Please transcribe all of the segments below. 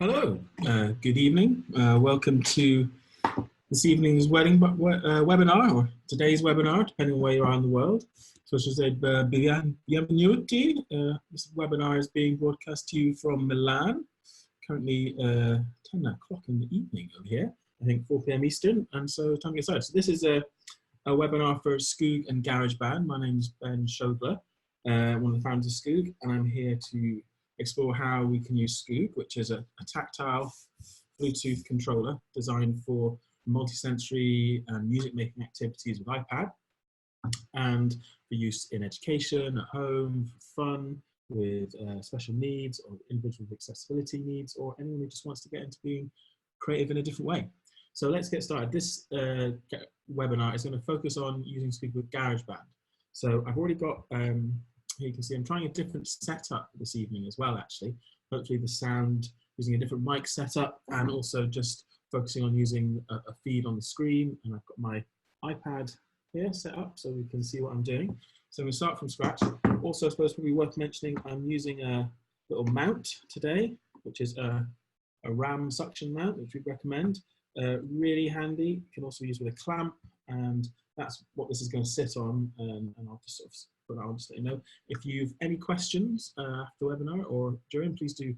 Hello, good evening. Welcome to this evening's webinar, or today's webinar, depending on where you are in the world. So, as I said, bienvenuti. This webinar is being broadcast to you from Milan, currently 10 o'clock in the evening over here, I think 4 p.m. Eastern, and so time to get started. So this is a webinar for Skoog and GarageBand. My name is Ben Shogler, one of the founders of Skoog, and I'm here to explore how we can use Skoog, which is a tactile Bluetooth controller designed for multi-sensory and music-making activities with iPad, and for use in education, at home, for fun, with special needs, or individuals with accessibility needs, or anyone who just wants to get into being creative in a different way. So let's get started. This webinar is going to focus on using Skoog with GarageBand. So I've already got, here you can see I'm trying a different setup this evening as well, actually. Hopefully the sound, using a different mic setup, and also just focusing on using a feed on the screen. And I've got my iPad here set up so we can see what I'm doing. So we start from scratch. Also, I suppose probably worth mentioning, I'm using a little mount today, which is a RAM suction mount, which we recommend. Really handy. You can also use with a clamp, and that's what this is going to sit on. And I'll just sort of put that on just to let you know. If you've any questions after the webinar or during, please do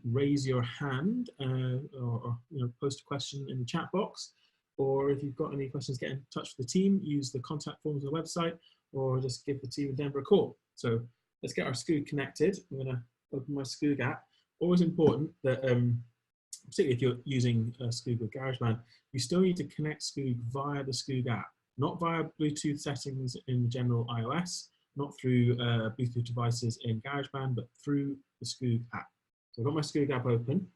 raise your hand or post a question in the chat box. Or if you've got any questions, get in touch with the team. Use the contact forms on the website, or just give the team in Denver a call. So let's get our Skoog connected. I'm going to open my Skoog app. Always important that, particularly if you're using Skoog or GarageBand, you still need to connect Skoog via the Skoog app, not via Bluetooth settings in general iOS, not through Bluetooth devices in GarageBand, but through the Skoog app. So I've got my Skoog app open.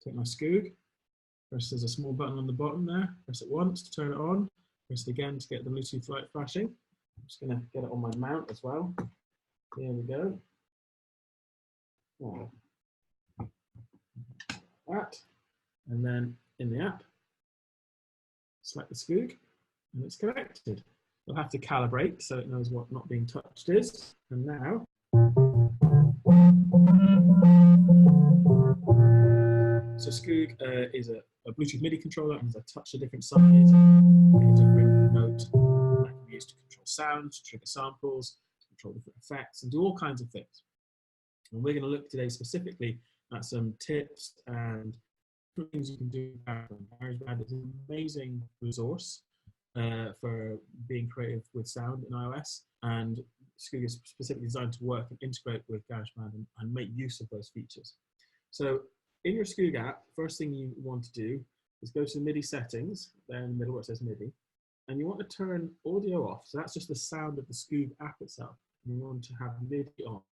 Take my Skoog. Press, there's a small button on the bottom there. Press it once to turn it on. Press it again to get the Bluetooth light flashing. I'm just going to get it on my mount as well. There we go. Oh. That. And then in the app, select the Skoog, and it's connected. You'll have to calibrate so it knows what not being touched is. And now, so Skoog is a Bluetooth MIDI controller, and as I touch a different size, a different note that can be used to control sound, to trigger samples, to control different effects, and do all kinds of things. And we're going to look today specifically at some tips and things you can do. GarageBand is an amazing resource for being creative with sound in iOS, and Skoog is specifically designed to work and integrate with GarageBand and make use of those features. So in your Skoog app, first thing you want to do is go to the MIDI settings, there in the middle where it says MIDI, and you want to turn audio off. So that's just the sound of the Skoog app itself. And you want to have MIDI on.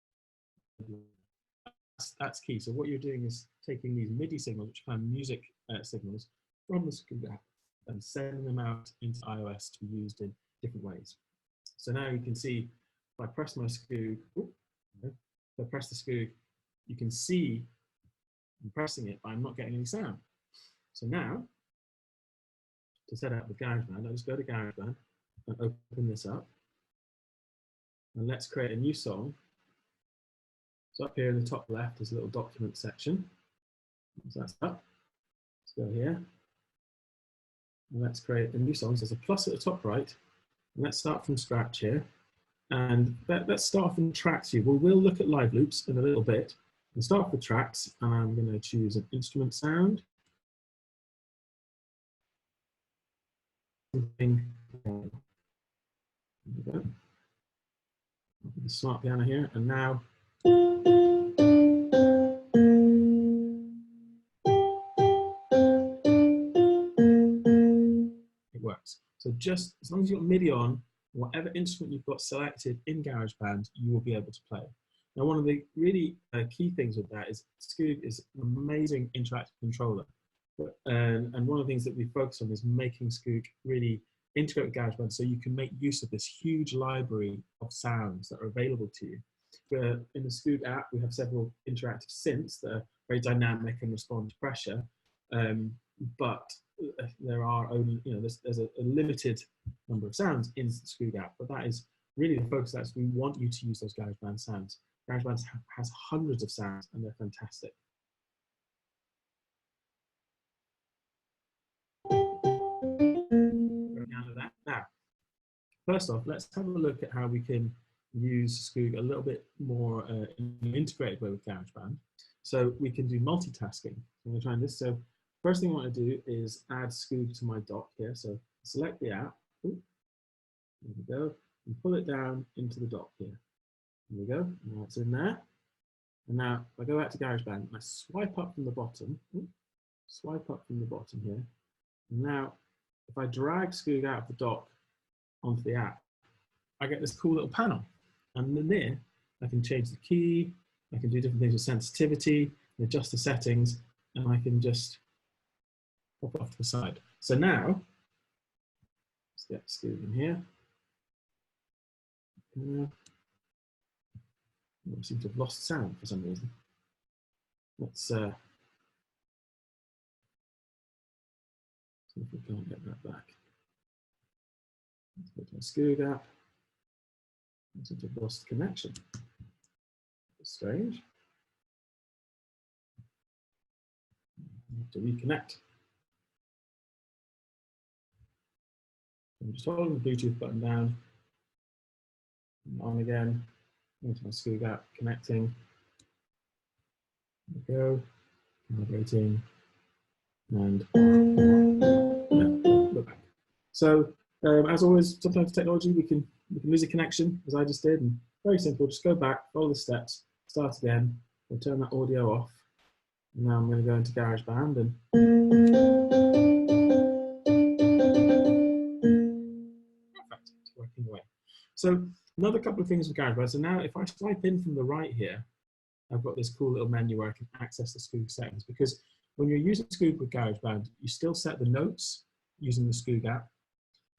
That's key. So what you're doing is taking these MIDI signals, which are kind of music signals, from the Skoog app and sending them out into iOS to be used in different ways. So now you can see, if I press my Skoog, if I press the Skoog, you can see I'm pressing it, but I'm not getting any sound. So now, to set up with GarageBand, I'll just go to GarageBand and open this up. And let's create a new song. So up here in the top left is a little document section. So that's up. Let's go here. And let's create a new song. So there's a plus at the top right. And let's start from scratch here. And let's start from tracks view. We'll look at live loops in a little bit. We'll start with tracks, and I'm going to choose an instrument sound. There we go. The smart piano here, and now it works. So just as long as you've got MIDI on, whatever instrument you've got selected in GarageBand, you will be able to play. Now, one of the really key things with that is Skoog is an amazing interactive controller. And one of the things that we focus on is making Skoog really integrate with GarageBand so you can make use of this huge library of sounds that are available to you. In the Skoog app, we have several interactive synths that are very dynamic and respond to pressure. But there are only, there's a limited number of sounds in the Skoog app, but that is really the focus. That's, we want you to use those GarageBand sounds. GarageBand has hundreds of sounds and they're fantastic. first off, let's have a look at how we can use Skoog a little bit more in an integrated way with GarageBand. So we can do multitasking. I'm going to try this. So first thing I want to do is add Skoog to my dock here. So select the app. Ooh, there we go. And pull it down into the dock here. There we go. Now it's in there. And now if I go back to GarageBand and I swipe up from the bottom, swipe up from the bottom here. And now if I drag Skoog out of the dock onto the app, I get this cool little panel. And then there, I can change the key, I can do different things with sensitivity, adjust the settings, and I can just pop off to the side. So now, let's get Skoog in here. I seem to have lost sound for some reason. Let's see if we can't get that back. Let's go to my Skoog app. I seem to have lost connection. That's strange. I have to reconnect. I'm just holding the Bluetooth button down. On again. Into my Skoog app, connecting. There we go. Calibrating. And we're back. So as always, sometimes technology we can lose a connection, as I just did, and very simple. Just go back, follow the steps, start again. We'll turn that audio off. And now I'm going to go into GarageBand and perfect, it's working away. So another couple of things with GarageBand. So now if I swipe in from the right here, I've got this cool little menu where I can access the Skoog settings, because when you're using Skoog with GarageBand, you still set the notes using the Skoog app,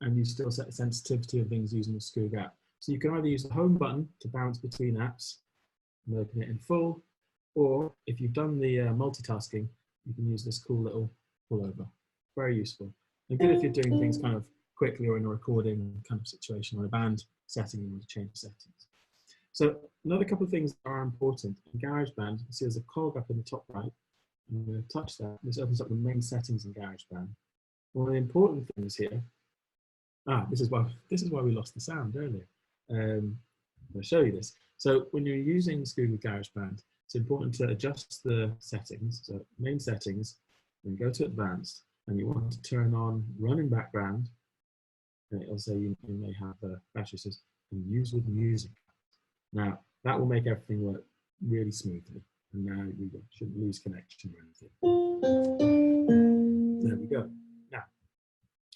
and you still set the sensitivity of things using the Skoog app. So you can either use the home button to bounce between apps and open it in full, or if you've done the multitasking, you can use this cool little pullover. Very useful. And good if you're doing things kind of quickly or in a recording kind of situation or a band setting, you want to change settings. So another couple of things that are important in GarageBand, you can see there's a cog up in the top right. I'm going to touch that. This opens up the main settings in GarageBand. One of the important things here, this is why we lost the sound earlier. I'll show you this. So when you're using Skoog with GarageBand, it's important to adjust the settings. So main settings, then go to advanced, and you want to turn on run in background. And it'll say you may have a battery says and use with music. Now that will make everything work really smoothly. And now we shouldn't lose connection or anything. There we go. Now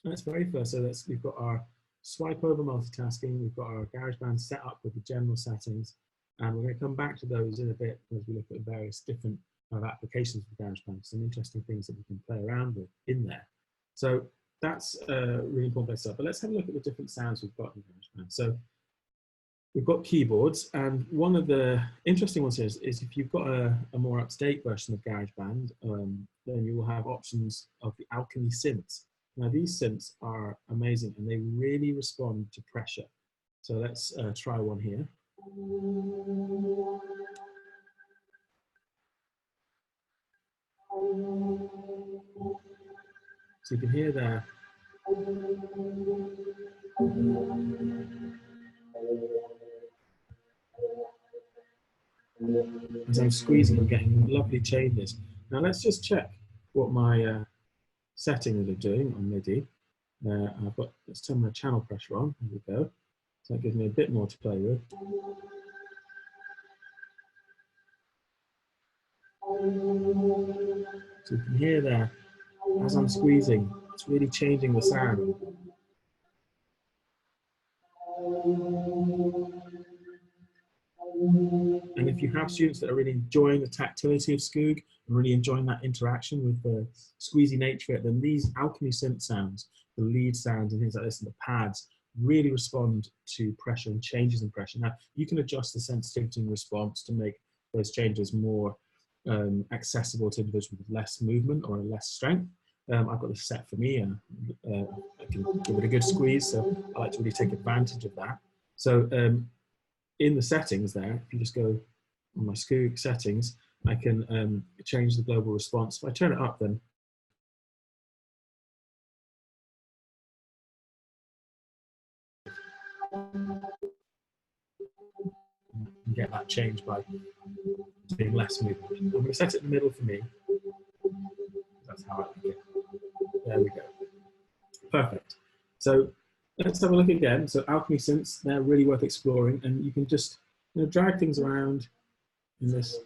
let's very first. So we've got our swipe over multitasking. We've got our GarageBand set up with the general settings. And we're going to come back to those in a bit as we look at various different applications for GarageBand. Some interesting things that we can play around with in there. So that's really important place up. But let's have a look at the different sounds we've got in GarageBand. So we've got keyboards, and one of the interesting ones here is if you've got a more up-to-date version of GarageBand, then you will have options of the Alchemy synths. Now these synths are amazing and they really respond to pressure. So let's try one here. So you can hear there. As I'm squeezing, I'm getting lovely changes. Now let's just check what my settings are doing on MIDI. Let's turn my channel pressure on. There we go. So that gives me a bit more to play with. So you can hear there, as I'm squeezing, it's really changing the sound. And if you have students that are really enjoying the tactility of Skoog and really enjoying that interaction with the squeezy nature of it, then these Alchemy synth sounds, the lead sounds and things like this, and the pads really respond to pressure and changes in pressure. Now, you can adjust the sensitivity and response to make those changes more accessible to individuals with less movement or less strength. I've got this set for me, and I can give it a good squeeze, so I like to really take advantage of that. So in the settings there, if you just go on my Skoog settings, I can change the global response. If I turn it up, then Get that change by doing less movement. I'm going to set it in the middle for me. That's how I like it. There we go. Perfect. So let's have a look again. So alchemy synths, they're really worth exploring, and you can just drag things around in this.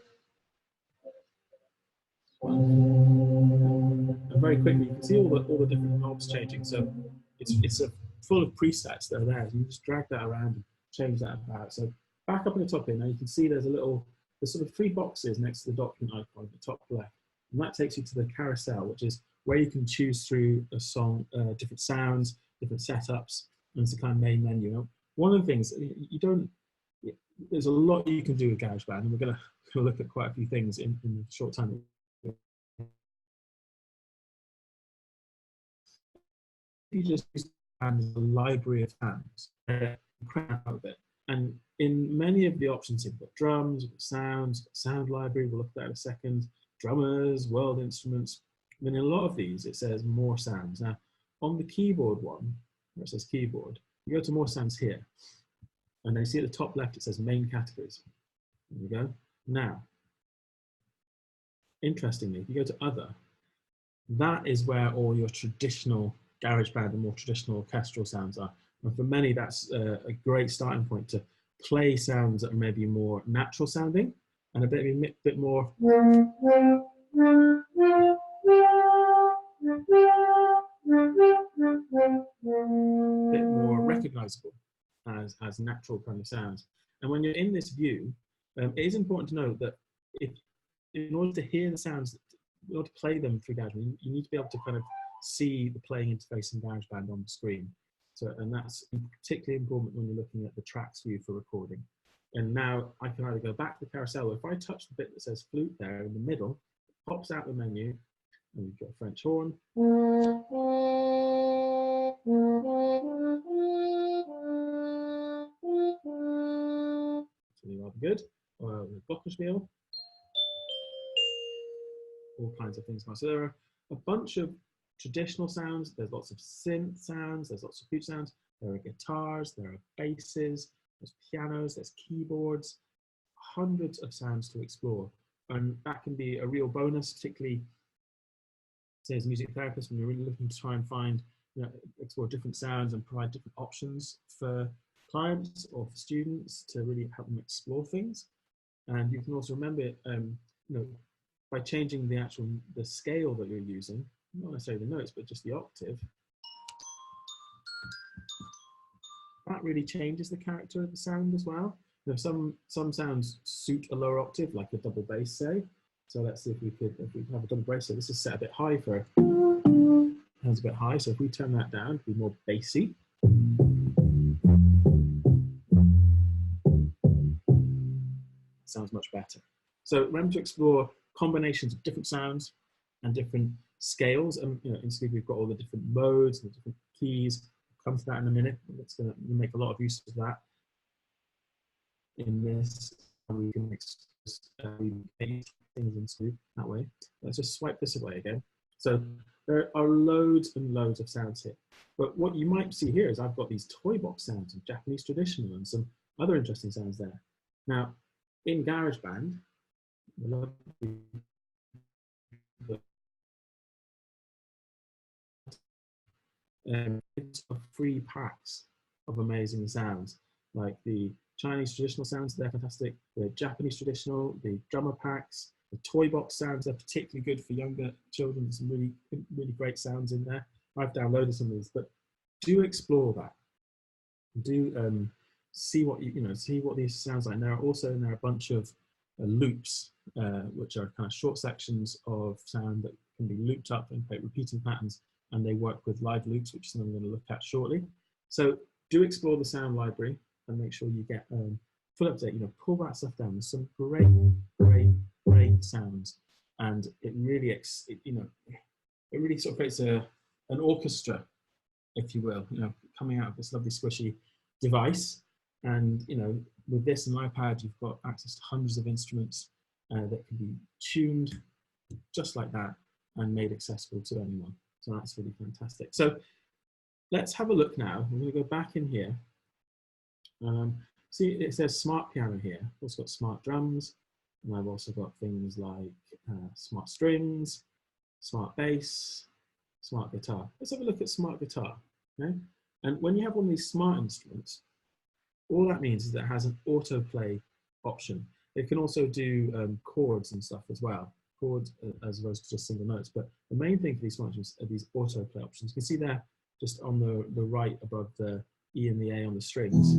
And very quickly, you can see all the different knobs changing. So it's full of presets that are there. You just drag that around and change that about. So back up in the top here, now you can see there's sort of 3 boxes next to the document icon at the top left. And that takes you to the carousel, which is where you can choose through a song, different sounds, different setups, and it's the kind of main menu. One of the things, there's a lot you can do with GarageBand, and we're going to look at quite a few things in the short time. You just use a library of sounds, crap out of it. And in many of the options, you've got drums, you've got sounds, sound library, we'll look at that in a second, drummers, world instruments. And in a lot of these, it says more sounds. Now, on the keyboard one, where it says keyboard, you go to more sounds here. And then you see at the top left, it says main categories. There we go. Now, interestingly, if you go to other, that is where all your traditional GarageBand and more traditional orchestral sounds are. And for many, that's a great starting point to play sounds that are maybe more natural sounding and a bit more recognizable as natural kind of sounds. And when you're in this view, it is important to note that in order to hear the sounds, in order to play them through GarageBand, you need to be able to kind of see the playing interface in GarageBand on the screen. So, and that's particularly important when you're looking at the tracks view for recording. And now I can either go back to the carousel, or if I touch the bit that says flute there in the middle, it pops out the menu, and we've got a French horn. It's really rather good. Or the glockenspiel. All kinds of things. So there are a bunch of traditional sounds, there's lots of synth sounds, there's lots of flute sounds, there are guitars, there are basses, there's pianos, there's keyboards, hundreds of sounds to explore. And that can be a real bonus, particularly say as a music therapist, when you're really looking to try and find, explore different sounds and provide different options for clients or for students to really help them explore things. And you can also remember, by changing the scale that you're using, not necessarily the notes, but just the octave, that really changes the character of the sound as well. Some sounds suit a lower octave, like a double bass, say. So let's see if we have a double bass. So this is set a bit high for, sounds a bit high. So if we turn that down to be more bassy. Sounds much better. So remember to explore combinations of different sounds and different scales. And in Skoog we've got all the different modes and the different keys. We'll come to that in a minute. It's going to make a lot of use of that in this. We can make things in Skoog that way. Let's just swipe this away again. So there are loads and loads of sounds here. But what you might see here is I've got these toy box sounds of Japanese traditional and some other interesting sounds there. Now, in GarageBand, it's free packs of amazing sounds, like the Chinese traditional sounds, they're fantastic, the Japanese traditional, the drummer packs, the toy box sounds, they're particularly good for younger children. There's some really, really great sounds in there. I've downloaded some of these, but do explore that. Do see what see what these sounds like. And there are a bunch of loops, which are kind of short sections of sound that can be looped up and create repeating patterns, and they work with live loops, which is something I'm going to look at shortly. So do explore the sound library and make sure you get full update. Pull that stuff down. There's some great sounds, and it really it really sort of creates an orchestra, if you will, coming out of this lovely squishy device. And with this and iPad, you've got access to hundreds of instruments that can be tuned just like that and made accessible to anyone. So that's really fantastic. So let's have a look now. We're going to go back in here See, it says smart piano here. I've also got smart drums, and I've also got things like smart strings, smart bass, smart guitar. Let's have a look at smart guitar. Okay? And when you have one of these smart instruments, all that means is that it has an autoplay option. It can also do chords and stuff as well, chords as opposed to just single notes. But the main thing for these smart instruments are these autoplay options. You can see there, just on the right above the E and the A on the strings,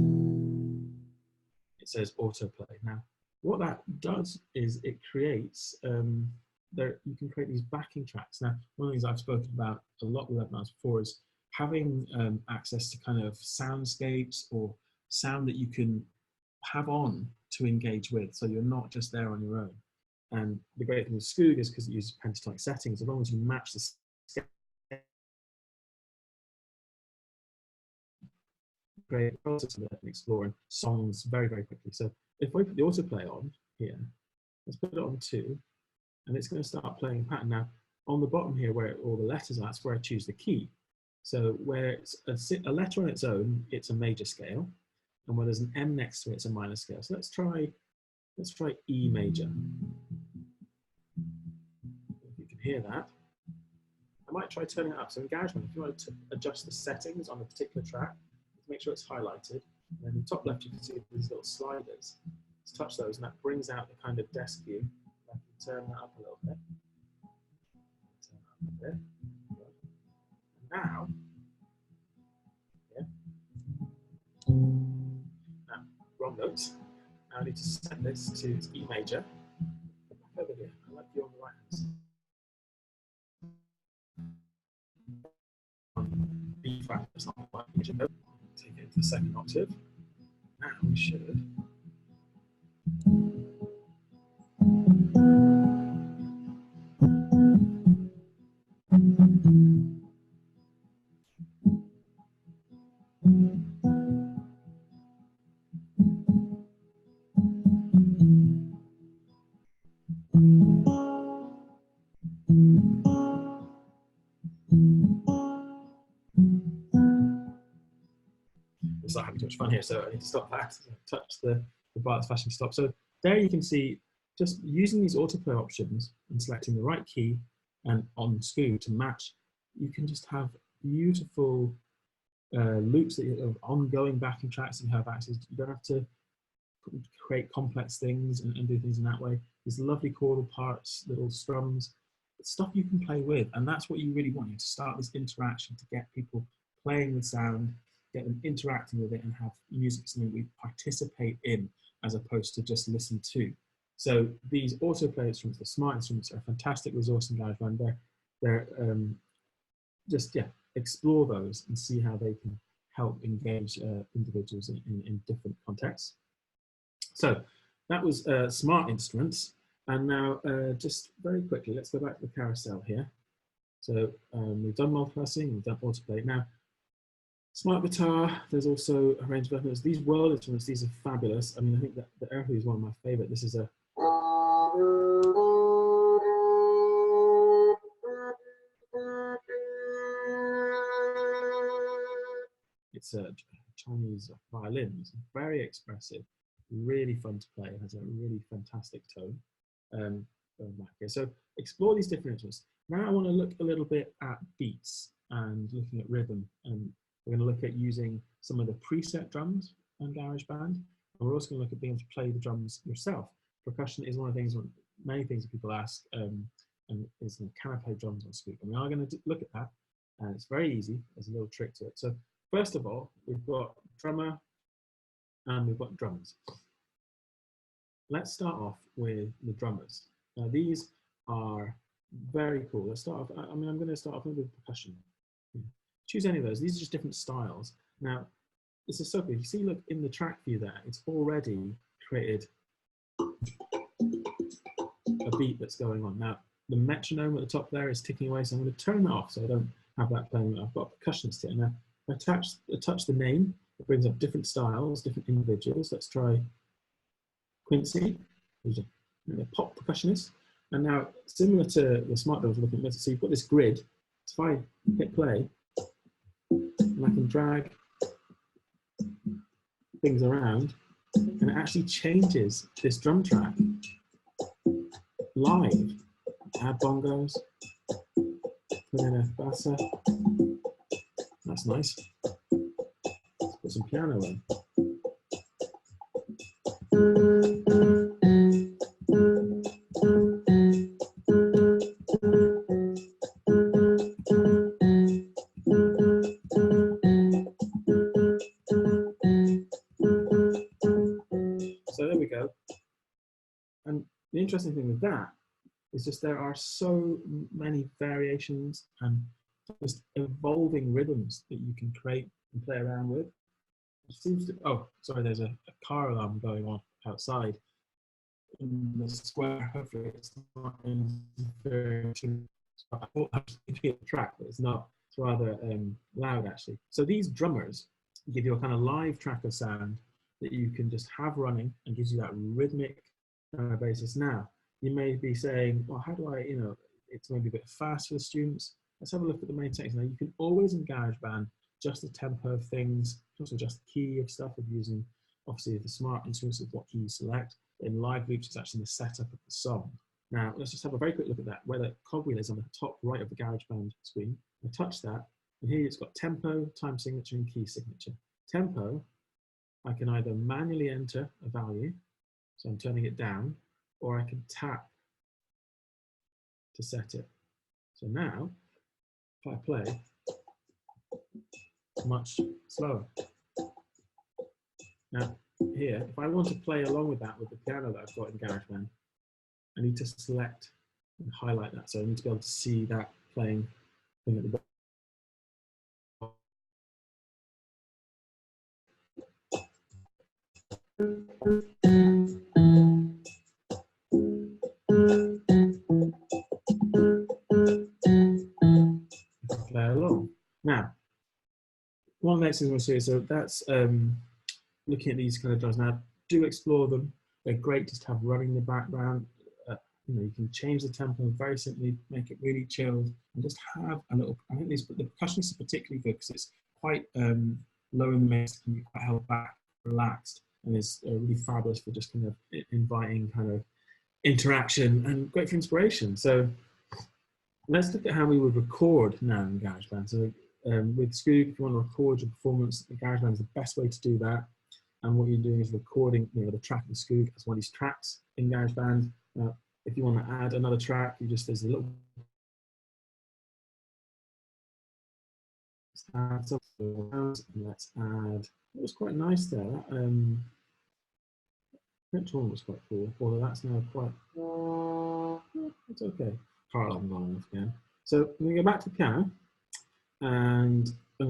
it says autoplay. Now, what that does is it creates, you can create these backing tracks. Now, one of the things I've spoken about a lot with webinars before is having access to kind of soundscapes or sound that you can have on to engage with, so you're not just there on your own. And the great thing with Skoog is because it uses pentatonic settings, as long as you match the scale, great process of exploring songs very, very quickly. So if we put the autoplay on here, let's put it on 2, and it's going to start playing a pattern. Now, on the bottom here, where all the letters are, that's where I choose the key. So where it's a letter on its own, it's a major scale, and where there's an M next to it, it's a minor scale. So let's try E major. If you can hear that. I might try turning it up. So in GarageBand, if you want to adjust the settings on a particular track, make sure it's highlighted. And then in the top left, you can see these little sliders. Let's touch those, and that brings out the kind of desk view. I can turn that up a little bit. Turn that up a bit. And now, now, wrong notes. Now I need to set this to E major. Back over here. I like you on the right hand side. B flat, it's not quite major note. Take it to the second octave. Now we should. It's not having too much fun here, so I need to stop that. Touch the bar that's flashing stop. So there you can see, just using these autoplay options and selecting the right key and on Skoog to match, you can just have beautiful loops that you have ongoing backing tracks and you have access. You don't have to create complex things and do things in that way. These lovely chordal parts, little strums, stuff you can play with, and that's what you really want. You to start this interaction to get people playing with sound, get them interacting with it, and have music something we participate in as opposed to just listen to. So these autoplay instruments, the smart instruments, are a fantastic resource in GarageBand. They're just, yeah, explore those and see how they can help engage individuals in different contexts. So that was smart instruments. And now just very quickly, let's go back to the carousel here. So we've done multitasking, we've done autoplay. Now, smart guitar, there's also a range of instruments. These world instruments, these are fabulous. I mean, I think that the Erhu is one of my favorite. This is a it's a Chinese violin. It's very expressive, really fun to play. It has a really fantastic tone. So explore these different instruments. Now I want to look a little bit at beats and looking at rhythm. And we're going to look at using some of the preset drums on GarageBand. And we're also going to look at being able to play the drums yourself. Percussion is one of the things, many things that people ask, and is, can I play drums on Skoog? And we are going to look at that. And it's very easy. There's a little trick to it. So first of all, we've got drummer and we've got drums. Let's start off with the drummers. Now these are very cool. Let's start off, I'm going to start off with percussion. Choose any of those. These are just different styles. Now, this is so cool. You see, look in the track view there, it's already created a beat that's going on. Now, the metronome at the top there is ticking away, so I'm going to turn that off so I don't have that playing. I've got a percussionist here. Now, if I touch the name, it brings up different styles, different individuals. Let's try Quincy, who's a pop percussionist. And now, similar to the smart drums we're looking at, so you've got this grid. So if I hit play, and I can drag things around, and it actually changes this drum track live. Add bongos, put in a bassa. That's nice. Let's put some piano in. So there we go. And the interesting thing with that is just there are so many variations and just evolving rhythms that you can create and play around with. It seems to, oh, sorry, there's a car alarm going on outside in the square. Hopefully it's not interfering too. I thought I was thinking of the track, but it's not. It's rather loud actually. So these drummers give you a kind of live track of sound that you can just have running and gives you that rhythmic basis. Now, you may be saying, well, how do I, it's maybe a bit fast for the students. Let's have a look at the main text. Now, you can always in GarageBand adjust the tempo of things, also adjust the key of stuff of using, obviously, the smart instruments of what key you select. In live loops, it's actually the setup of the song. Now, let's just have a very quick look at that, where the cogwheel is on the top right of the GarageBand screen. I touch that, and here it's got tempo, time signature, and key signature. Tempo, I can either manually enter a value, so I'm turning it down, or I can tap to set it. So now, if I play, much slower. Now, here, if I want to play along with that with the piano that I've got in GarageBand, I need to select and highlight that. So I need to be able to see that playing thing at the bottom. Play along. Now, one of the next things we'll see is, so that's looking at these kind of drums. Now, do explore them. They're great just to have running in the background. You can change the tempo very simply, make it really chilled, and just have a little. I think the percussionist is particularly good because it's quite low in the mix, can be quite held back, relaxed, and it's really fabulous for just kind of inviting kind of interaction and great for inspiration. So let's look at how we would record now in GarageBand. So with Skoog, if you want to record your performance, GarageBand is the best way to do that. And what you're doing is recording, the track in Skoog as one of these tracks in GarageBand. If you want to add another track, there's a little. Let's add. It was quite nice there. French horn was quite cool, although that's now quite. It's okay. Car alarm going off again. So I'm going to go back to the piano, and at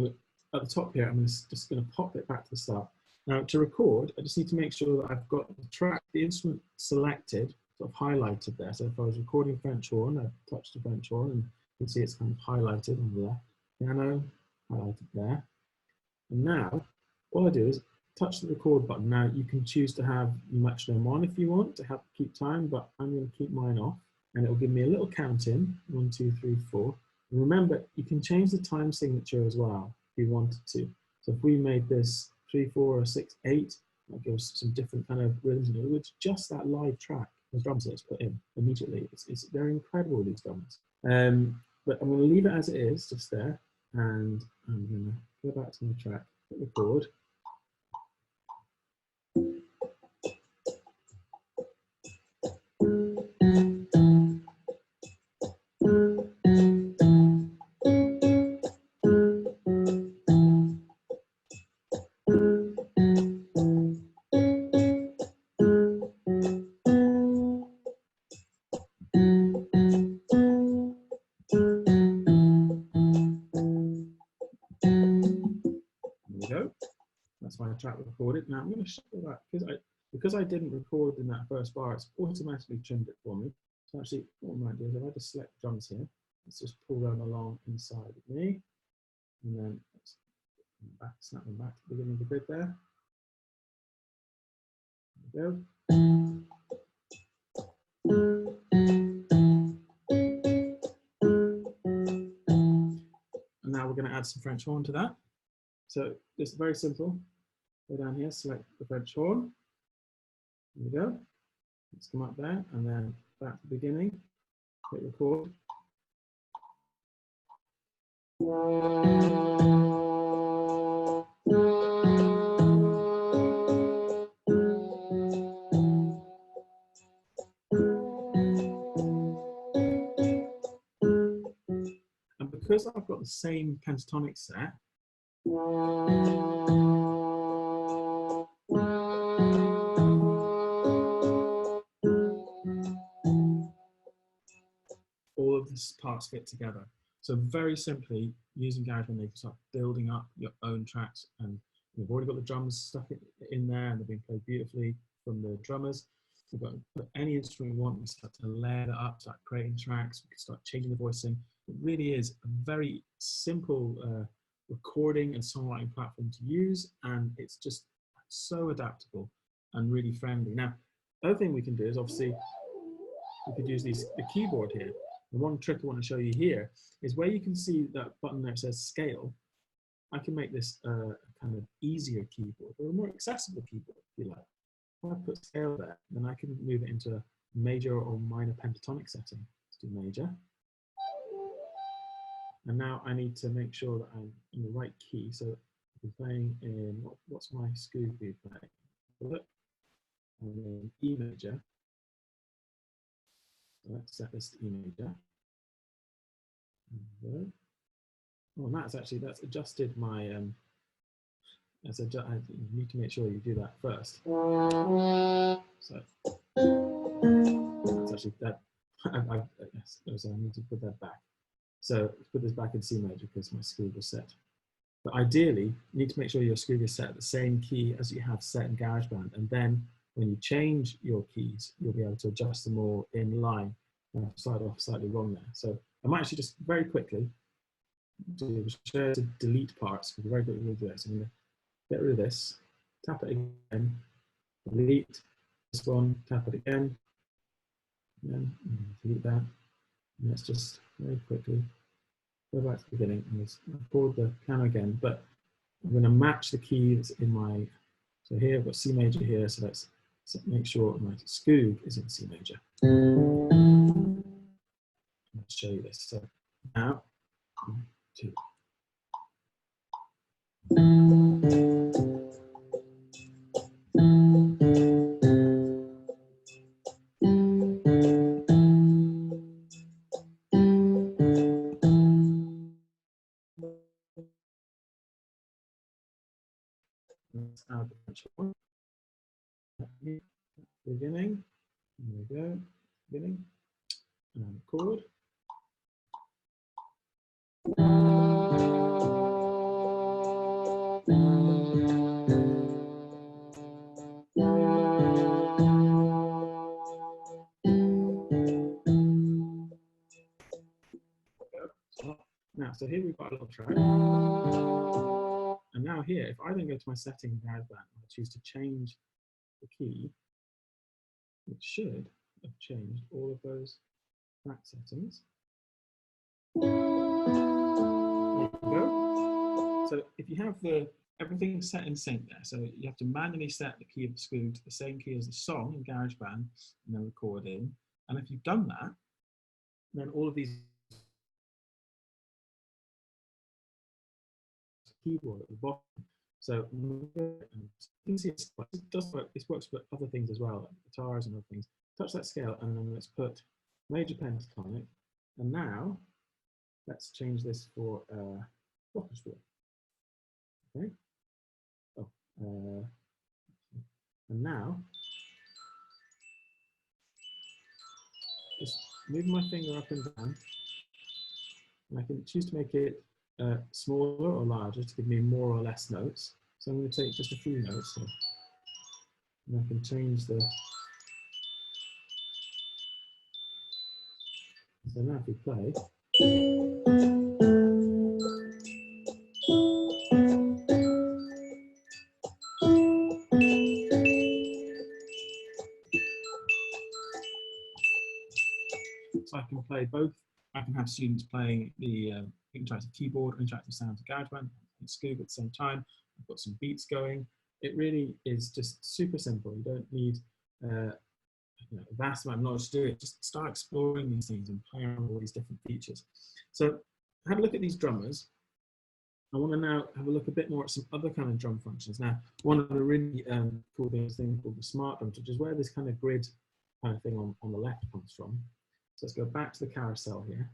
the top here, I'm just going to pop it back to the start. Now, to record, I just need to make sure that I've got the track, the instrument selected, sort of highlighted there. So if I was recording French horn, I touch the French horn, and you can see it's kind of highlighted on the left. Piano, highlighted there. And now, all I do is touch the record button. Now, you can choose to have metronome on if you want to keep time, but I'm going to keep mine off, and it will give me a little count in, 1, 2, 3, 4. And remember, you can change the time signature as well if you wanted to. So if we made this 3, 4, or 6, 8, that gives some different kind of rhythms. It's just that live track, the drums that it's put in immediately. They're incredible, these drums. But I'm going to leave it as it is, just there, and I'm going to go back to my track, hit record. That's my track recorded. Now I'm going to show that because I didn't record in that first bar, it's automatically trimmed it for me. So actually, what I might do is if I just select drums here, let's just pull them along inside of me, and then let's snap them back to the beginning of the grid there. There we go. And now we're going to add some French horn to that. So it's very simple. Go down here, select the French horn. There we go. Let's come up there and then back to the beginning. Hit record. And because I've got the same pentatonic set, all of these parts fit together. So very simply, using GarageBand, you can start building up your own tracks, and you've already got the drums stuck in there, and they're being played beautifully from the drummers. We've got to put any instrument we want, we start to layer that up, start creating tracks, we can start changing the voicing. It really is a very simple recording and songwriting platform to use, and it's just so adaptable and really friendly. Now, the other thing we can do is obviously we could use the keyboard here. The one trick I want to show you here is where you can see that button there says scale. I can make this a kind of easier keyboard, or a more accessible keyboard, if you like. If I put scale there, then I can move it into a major or minor pentatonic setting. Let's do major. And now I need to make sure that I'm in the right key. So I'm playing in, what's my Skoog be playing? Look, I'm in E major. So let's set this to E major. Oh, and that's adjusted my, I need to make sure you do that first. So that's actually that. I need to put that back. So let's put this back in C major because my Skoog was set. But ideally, you need to make sure your Skoog is set at the same key as you have set in GarageBand. And then when you change your keys, you'll be able to adjust them all in line. Start off slightly wrong there. So I might actually just very quickly share to delete parts, because very quickly we'll do this. I'm going to get rid of this, tap it again, delete this one, tap it again, and then delete that. And let's just very quickly go back to the beginning and let's record the piano again. But I'm going to match the keys in my, so here I've got C major here, so let's make sure my Skoog is in C major. I'll show you this. So now, 1, 2. Let's add the French horn. Beginning. There we go. Beginning. And chord. Now, so here we've got a little track. And now here, if I then go to my setting in GarageBand and I choose to change the key, it should have changed all of those track settings. There you go. So if you have everything set in sync there, so you have to manually set the key of the Skoog to the same key as the song in GarageBand and then record in. And if you've done that, then all of these keyboard at the bottom. So you can see it does work. This works for other things as well, like guitars and other things. Touch that scale, and then let's put major pentatonic. And now let's change this for orchestra. Okay. Oh, and now just move my finger up and down, and I can choose to make it smaller or larger to give me more or less notes. So I'm going to take just a few notes here, and I can change the. So now if we play. So I can play both. I can have students playing the interactive keyboard, interactive sounds of GarageBand, and Skoog at the same time. I've got some beats going. it really is just super simple. You don't need a vast amount of knowledge to do it. Just start exploring these things and playing around with all these different features. So have a look at these drummers. I want to now have a look a bit more at some other kind of drum functions. Now, one of the really cool things called the smart drums, which is where this kind of grid kind of thing on the left comes from. So let's go back to the carousel here.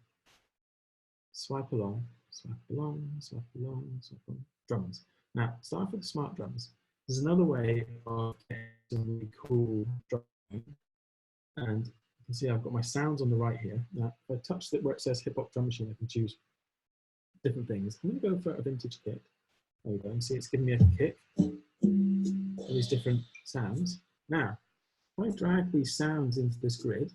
Swipe along, swipe along, swipe along, swipe along. Drums. Now, starting with the smart drums, there's another way of getting some really cool drumming. And you can see I've got my sounds on the right here. Now, if I touch it where it says hip hop drum machine, I can choose different things. I'm going to go for a vintage kick. There we go. And see, it's giving me a kick. All these different sounds. Now, if I drag these sounds into this grid,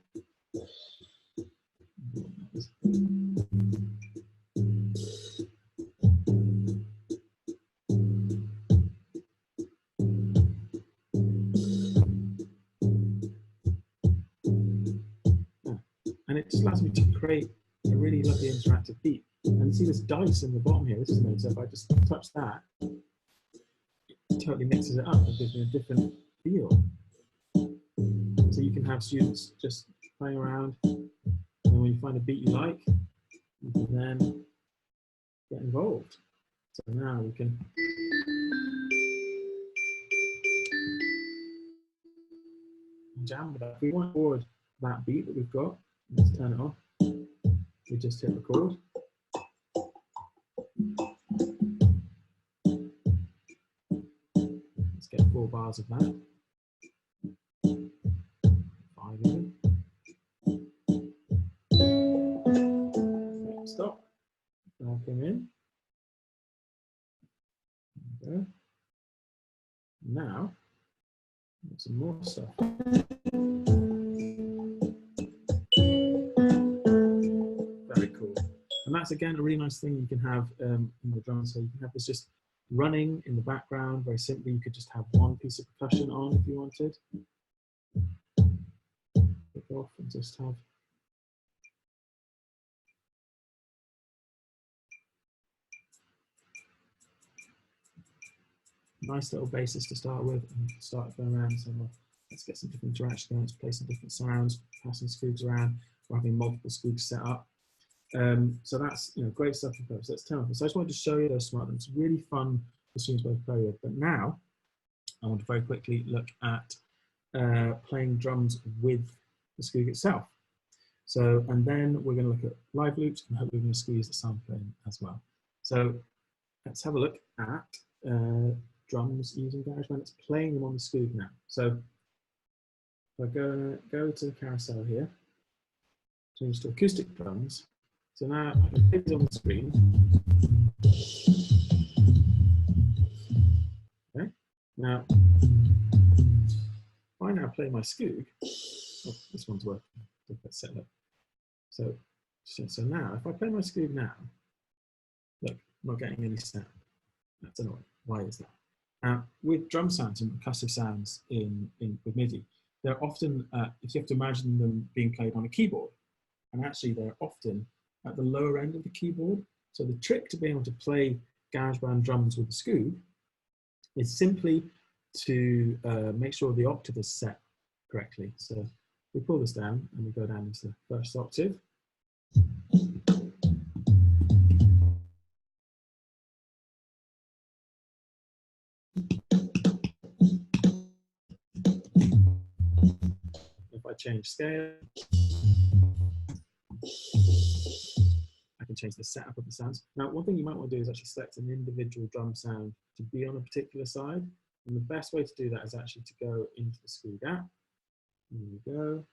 and it just allows me to create a really lovely interactive beat. And you see this dice in the bottom here, this is note, so if I just touch that, it totally mixes it up and gives me a different feel. So you can have students just playing around, and when you find a beat you like, you can then get involved. So now we can jam with that. If we want to record that beat that we've got, let's turn it off. We just hit record. Let's get 4 bars of that. 5 even. Stop. Drag them in. There we go. Now, some more stuff. Very cool. And that's again a really nice thing you can have in the drum. So you can have this just running in the background. Very simply, you could just have one piece of percussion on if you wanted. Click off and just have nice little basis to start with, and start going around. So let's get some different interaction going. Let's play some different sounds, passing Skoogs around. We're having multiple Skoogs set up. So that's great stuff for folks. Let's turn off. So I just wanted to show you those smart drums. It's really fun for students to play with. But now I want to very quickly look at playing drums with the Skoog itself. So, and then we're going to look at live loops, and hopefully we're going to squeeze the sampling as well. So let's have a look at drums using GarageBand. It's playing them on the Skoog now. So if I go to the carousel here, change to acoustic drums. So now I can play these on the screen. Okay. Now, if I now play my Skoog, oh, this one's working. Let's set it up. So now, if I play my Skoog now, look, I'm not getting any sound. That's annoying. Why is that? Now, with drum sounds and percussive sounds with MIDI, they're often, if you have to imagine them being played on a keyboard, and actually they're often at the lower end of the keyboard. So the trick to being able to play GarageBand drums with the Skoog is simply to make sure the octave is set correctly. So we pull this down and we go down into the first octave. If I change scale, I can change the setup of the sounds. Now, one thing you might want to do is actually select an individual drum sound to be on a particular side. And the best way to do that is actually to go into the Skoog app. There we go.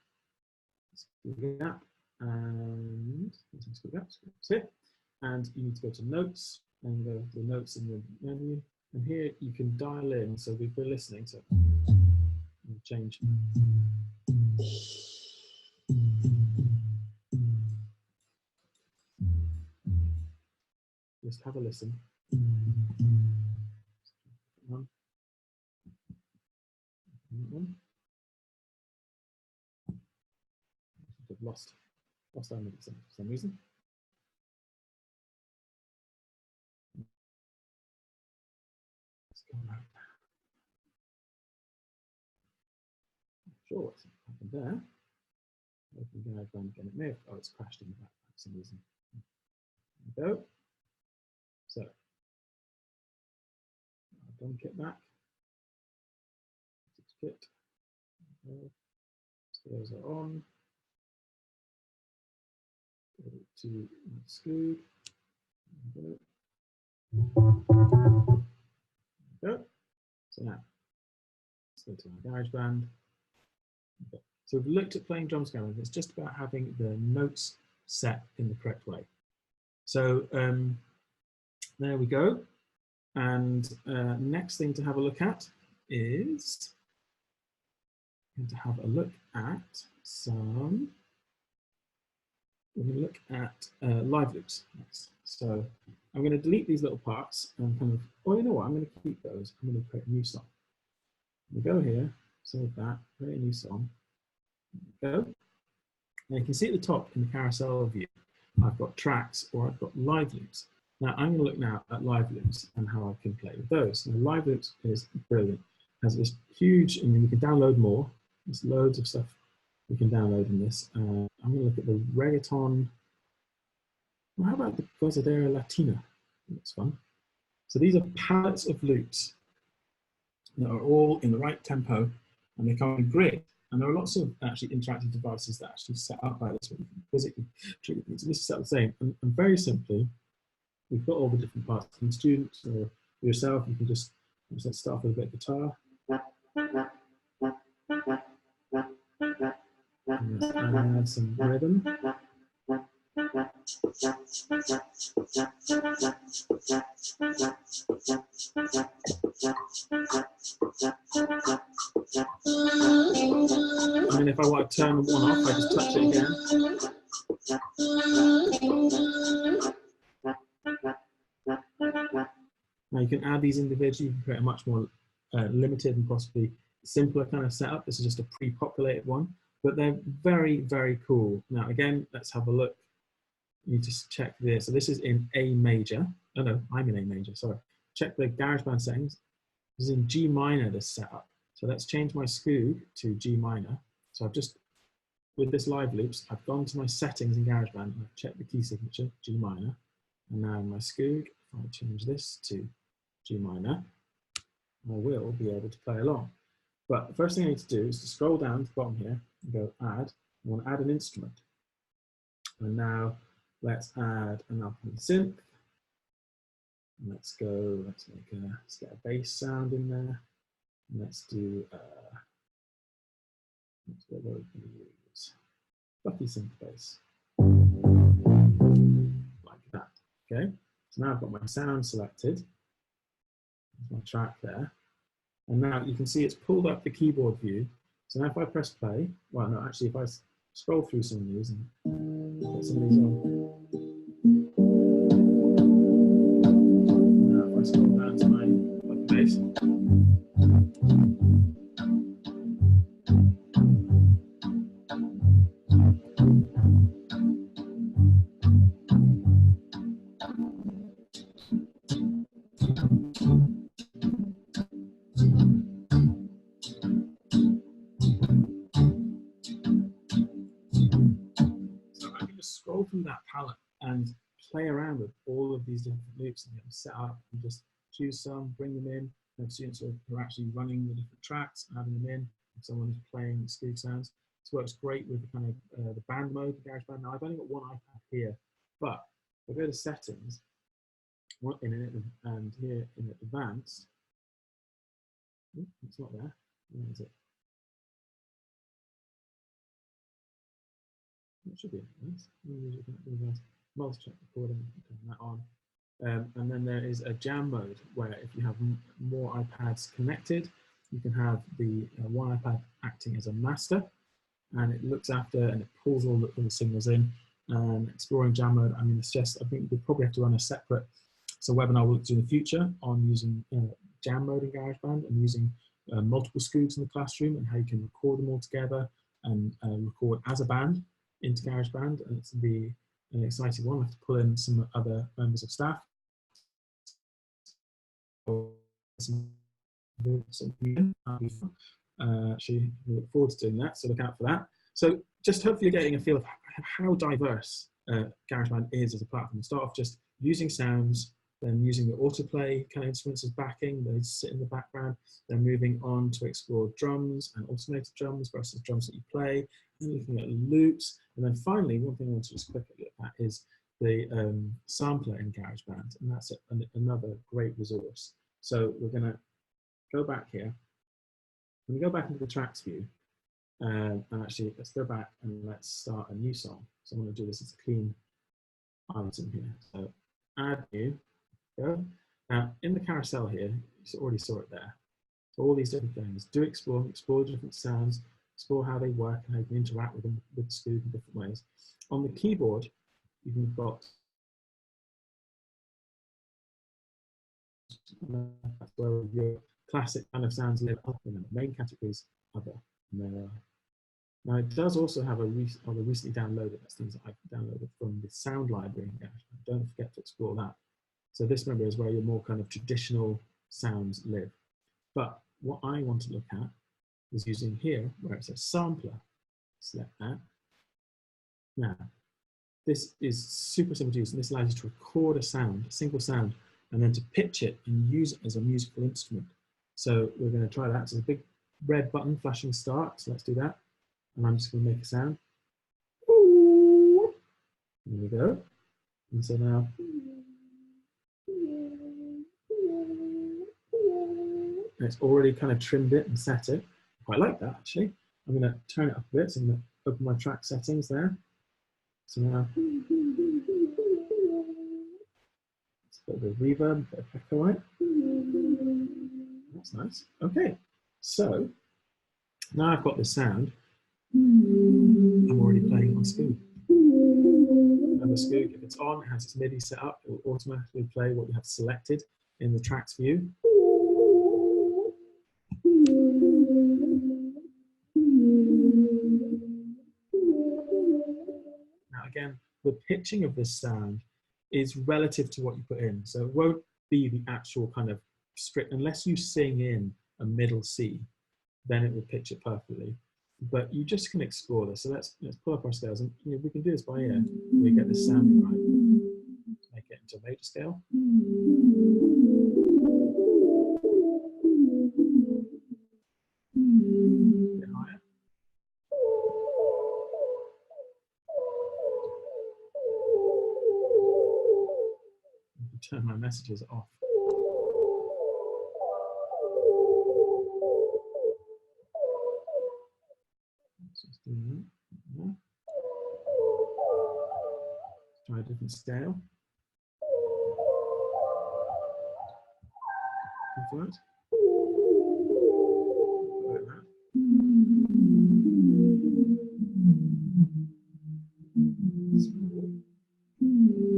Skoog app. And Skoog app. That's it. And you need to go to notes and go to the notes in the menu. And here you can dial in. So we're listening. So we'll change. Just have a listen. I've lost our mix for some reason. sure what's happened there. Open GarageBand again. It may have, oh, it's crashed in the background for some reason. There we go. So, I've done kit back. Kit. Those are on. Go to Skoog. Go. So now, let's go to our GarageBand. Okay. So we've looked at playing drum scale, and it's just about having the notes set in the correct way. So there we go. And next thing to have a look at is to have a look at some. We're going to look at live loops next. So I'm going to delete these little parts and kind of, oh, you know what? I'm going to keep those. I'm going to create a new song. We go here, save that, create a new song. Go. Now you can see at the top in the carousel view, I've got tracks or I've got live loops. Now I'm going to look now at live loops and how I can play with those. Now live loops is brilliant. It has this huge, and you can download more. There's loads of stuff you can download in this. I'm going to look at the reggaeton. Well, how about the Gozadera Latina? That's fun. So these are palettes of loops that are all in the right tempo, and they come in grid. And there are lots of actually interactive devices that actually set up like this, where you can physically trigger things. So this is set the same. And very simply, we've got all the different parts. And students or yourself, you can just let's start with a bit of guitar. And let's add some rhythm. And then if I want to turn one off, I just touch it again. Now you can add these individually. You can create a much more limited and possibly simpler kind of setup. This is just a pre-populated one, but they're very, very cool. Now again, let's have a look. You just check this. So this is in A major. Oh no, I'm in A major, sorry. Check the GarageBand settings. This is in G minor, this setup. So let's change my Skoog to G minor. So I've just, with this live loops, I've gone to my settings in GarageBand and I've checked the key signature, G minor. And now in my Skoog, if I change this to G minor, I will be able to play along. But the first thing I need to do is to scroll down to the bottom here and go add. I want to add an instrument. And now let's add an upcoming synth. And let's go, let's get a bass sound in there. And let's do, what we're going to use. Fluffy synth bass. Like that, okay? So now I've got my sound selected. There's my track there. And now you can see it's pulled up the keyboard view. So now if I press play, well, no, actually, if I scroll through some of these and put some of these on. Now if I scroll down to my bass. Scroll from that palette and play around with all of these different loops and get them set up and just choose some, bring them in. Have students who are actually running the different tracks, adding them in. If someone is playing Skoog sounds, this works great with the kind of the band mode in GarageBand. Now I've only got one iPad here, but if I go to settings, and here in advanced, it's not there. Where is it? It should be advanced. Multi-track recording, turn that on. And then there is a jam mode where if you have more iPads connected, you can have the one iPad acting as a master, and it looks after and it pulls all the signals in. Exploring jam mode, I mean, it's just, I think we'll probably have to run a separate webinar we'll do in the future on using jam mode in GarageBand and using multiple Skoogs in the classroom and how you can record them all together and record as a band into GarageBand. And it's be an exciting one. I have to pull in some other members of staff. Actually, we look forward to doing that, so look out for that. So just hopefully you're getting a feel of how diverse GarageBand is as a platform. Start off just using sounds, then using the autoplay kind of instruments as backing, they sit in the background, then moving on to explore drums and automated drums versus drums that you play, and looking at loops, and then finally, one thing I want to just quickly look at is the sampler in GarageBand, and that's another great resource. So we're going to go back here. When we go back into the tracks view, and actually let's go back and let's start a new song. So I'm going to do this as a clean item here. So add new. Go. Now in the carousel here, you already saw it there. So all these different things. Do explore different sounds, explore how they work and how you can interact with them with Skoog in different ways. On the keyboard, you've got that's where your classic kind of sounds live up in the main categories, other, and there are. Now it does also have a recently downloaded, that's things that I've downloaded from the sound library. Don't forget to explore that. So this, remember, is where your more kind of traditional sounds live. But what I want to look at is using here, where it says sampler. Select that. Now, this is super simple to use, and this allows you to record a sound, a single sound, and then to pitch it and use it as a musical instrument. So we're going to try that. So there's a big red button flashing start. So let's do that. And I'm just going to make a sound. There we go. And so now, it's already kind of trimmed it and set it. I quite like that actually. I'm going to turn it up a bit. So I'm going to open my track settings there. So now, it's a bit of reverb, a bit of echo, right? That's nice. Okay, so now I've got this sound. I'm already playing it on Skoog. Remember, Skoog, if it's on, it has its MIDI set up, it will automatically play what you have selected in the tracks view. Now again, the pitching of this sound is relative to what you put in. So it won't be the actual kind of strict, unless you sing in a middle C, then it will pitch it perfectly. But you just can explore this. So let's pull up our scales, and we can do this by ear. We get this sounding right. Let's make it into a major scale. A bit higher. Turn my messages off. Let's do that. Yeah. Let's try a different scale. Like that.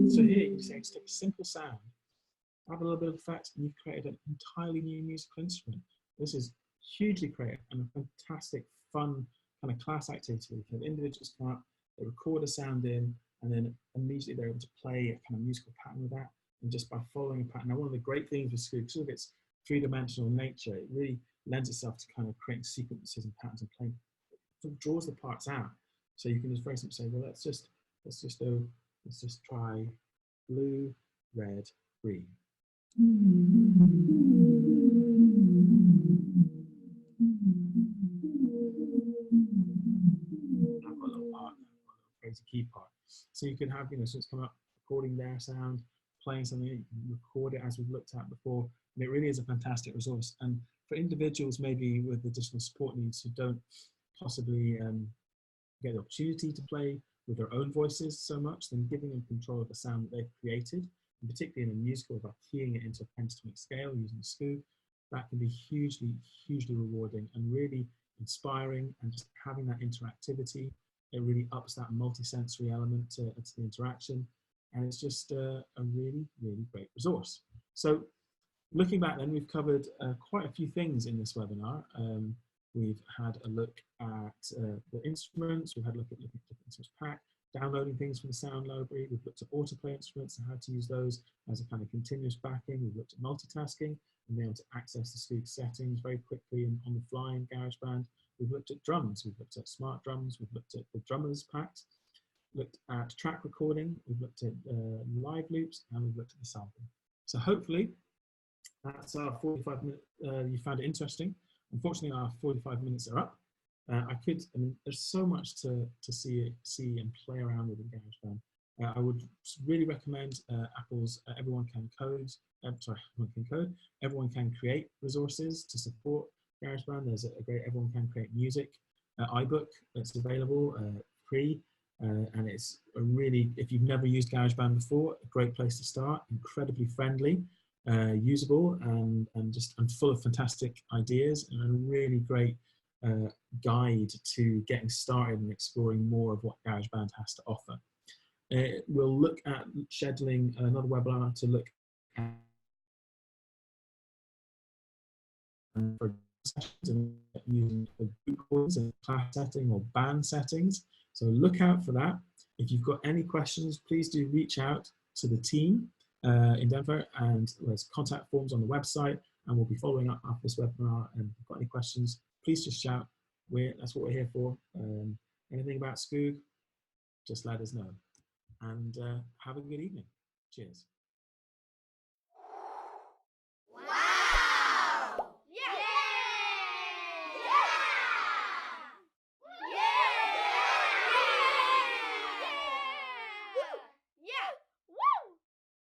So here you say just take a simple sound, add a little bit of effects, and you've created an entirely new musical instrument. This is hugely creative and a fantastic, fun kind of class activity. You have individuals come up, they record a sound in, and then immediately they're able to play a kind of musical pattern with that, and just by following a pattern. Now, one of the great things with Skoog, because of its three-dimensional nature, it really lends itself to kind of creating sequences and patterns and playing. It sort of draws the parts out, so you can just very simply say, well, let's just try blue, red, green. I've got a little part, I've got a little crazy key part. So you can have, so it's come up recording their sound, playing something, you can record it as we've looked at before, and it really is a fantastic resource. And for individuals maybe with additional support needs who don't possibly get the opportunity to play with their own voices so much, then giving them control of the sound that they've created, and particularly in a musical, by keying it into a pentatonic scale using Skoog, that can be hugely, hugely rewarding and really inspiring, and just having that interactivity, it really ups that multi-sensory element to the interaction, and it's just a really, really great resource. So looking back then, we've covered quite a few things in this webinar. We've had a look at the instruments, we've had a look at the different instruments pack, downloading things from the sound library. We've looked at autoplay instruments and how to use those as a kind of continuous backing. We've looked at multitasking and being able to access the Skoog settings very quickly and on the fly in GarageBand. We've looked at drums. We've looked at smart drums. We've looked at the drummers packs. Looked at track recording. We've looked at live loops, and we've looked at the sampling. So hopefully that's our 45 minutes. You found it interesting. Unfortunately, our 45 minutes are up. I mean, there's so much to see and play around with in GarageBand. I would really recommend Apple's Everyone Can Code. Everyone Can Code. Everyone Can Create resources to support GarageBand. There's a great Everyone Can Create Music iBook that's available free, and it's a really, if you've never used GarageBand before, a great place to start. Incredibly friendly, usable, and full of fantastic ideas, and a really great guide to getting started and exploring more of what GarageBand has to offer. We'll look at scheduling another webinar to look at for sessions and using group calls and class setting or band settings. So look out for that. If you've got any questions, please do reach out to the team in Denver, and there's contact forms on the website, and we'll be following up after this webinar. And if you've got any questions, please just shout. That's what we're here for. Anything about Skoog, just let us know. And have a good evening. Cheers.